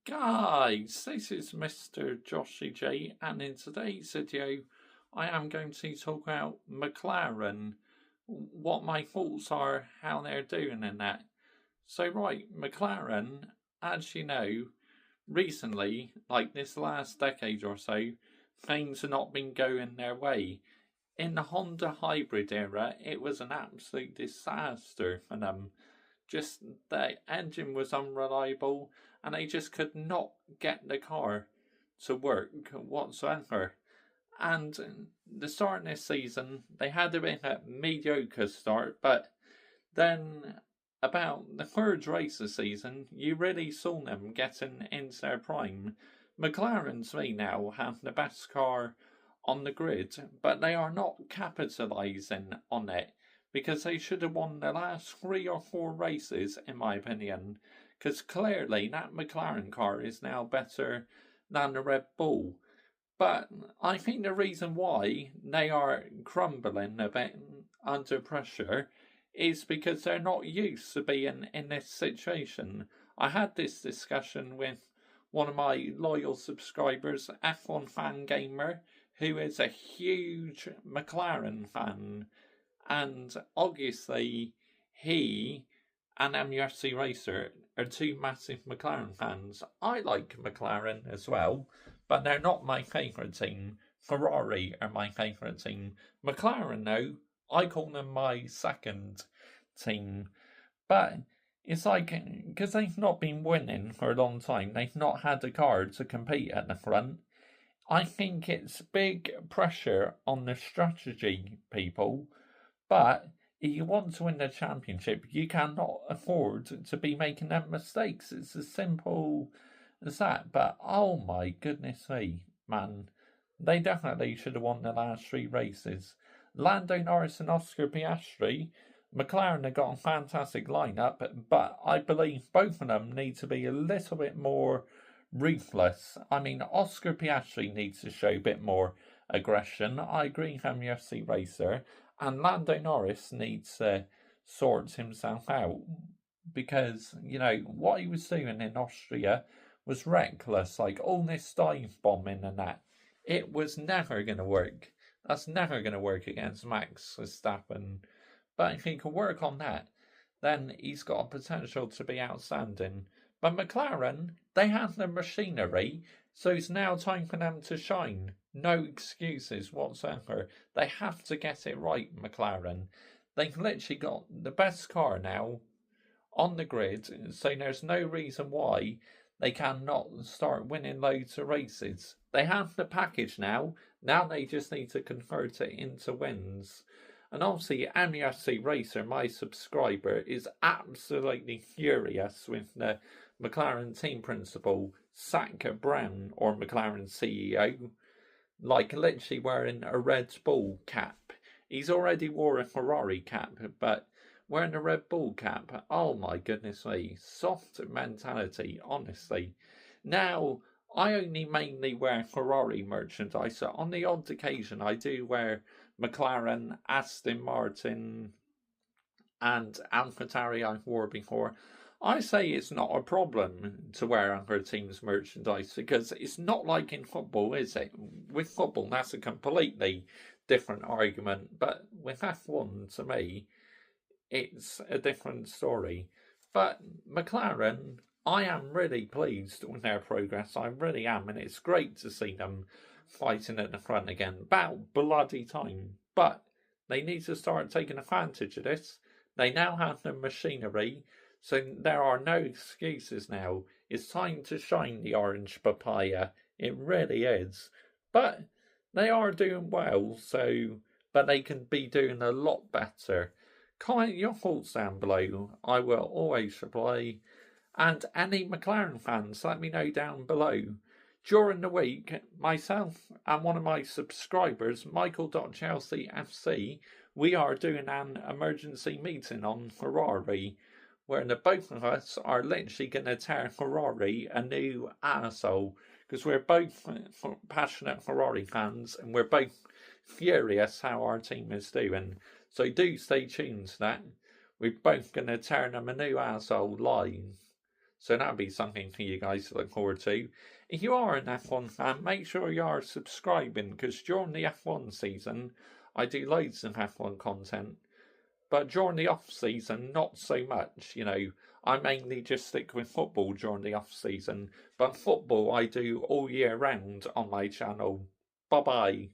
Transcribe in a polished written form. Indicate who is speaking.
Speaker 1: Guys, this is Mr. Joshy J, and in today's video, I am going to talk about McLaren, what my thoughts are, how they're doing in that. So, right, McLaren, as you know, recently, like this last decade or so, things have not been going their way. In the Honda hybrid era, it was an absolute disaster for them. Just the engine was unreliable, and they just could not get the car to work whatsoever. And the start of this season, they had a bit of a mediocre start, but then about the third race of the season, you really saw them getting into their prime. McLaren, to me, now have the best car on the grid, but they are not capitalising on it because they should have won the last 3 or 4 races, in my opinion. Because clearly that McLaren car is now better than the Red Bull. But I think the reason why they are crumbling a bit under pressure is because they're not used to being in this situation. I had this discussion with one of my loyal subscribers, F1 Fan Gamer, who is a huge McLaren fan. And obviously, he and MUFC Racer are two massive McLaren fans. I like McLaren as well, but they're not my favourite team. Ferrari are my favourite team. McLaren, though, I call them my second team. But it's like, because they've not been winning for a long time, they've not had a car to compete at the front. I think it's big pressure on the strategy people, but if you want to win the championship, you cannot afford to be making them mistakes. It's as simple as that. But oh my goodness me, man, they definitely should have won the last 3 races. Lando Norris and Oscar Piastri, McLaren have got a fantastic lineup, but I believe both of them need to be a little bit more ruthless. I mean, Oscar Piastri needs to show a bit more aggression. I agree with MUFC Racer. And Lando Norris needs to sort himself out because, you know, what he was doing in Austria was reckless, like all this dive bombing and that. It was never going to work. That's never going to work against Max Verstappen. But if he can work on that, then he's got a potential to be outstanding. But McLaren, they have the machinery, so it's now time for them to shine. No excuses whatsoever. They have to get it right, McLaren. They've literally got the best car now on the grid, so there's no reason why they cannot start winning loads of races. They have the package now. Now they just need to convert it into wins. And obviously, MUFC Racer, my subscriber, is absolutely furious with the McLaren team principal, Zak Brown, or McLaren CEO, like literally wearing a Red Bull cap. He's already wore a Ferrari cap, but wearing a Red Bull cap, oh my goodness me, soft mentality, honestly. Now, I only mainly wear Ferrari merchandise, so on the odd occasion I do wear McLaren, Aston Martin, and AlphaTauri I've wore before. I say it's not a problem to wear other teams' merchandise because it's not like in football, is it? With football, that's a completely different argument, but with F1, to me, it's a different story. But McLaren, I am really pleased with their progress. I really am, and it's great to see them fighting at the front again. About bloody time. But they need to start taking advantage of this. They now have the machinery, so there are no excuses now. It's time to shine the orange papaya. It really is. But they are doing well, but they can be doing a lot better. Comment your thoughts down below. I will always reply. And any McLaren fans, let me know down below. During the week, myself and one of my subscribers, Michael.ChelseaFC, we are doing an emergency meeting on Ferrari, where the both of us are literally going to tear Ferrari a new arsehole, because we're both passionate Ferrari fans, and we're both furious how our team is doing. So do stay tuned to that. We're both going to tear them a new arsehole live. So that'll be something for you guys to look forward to. If you are an F1 fan, make sure you are subscribing, because during the F1 season, I do loads of F1 content. But during the off season, not so much. I mainly just stick with football during the off season. But football I do all year round on my channel. Bye bye.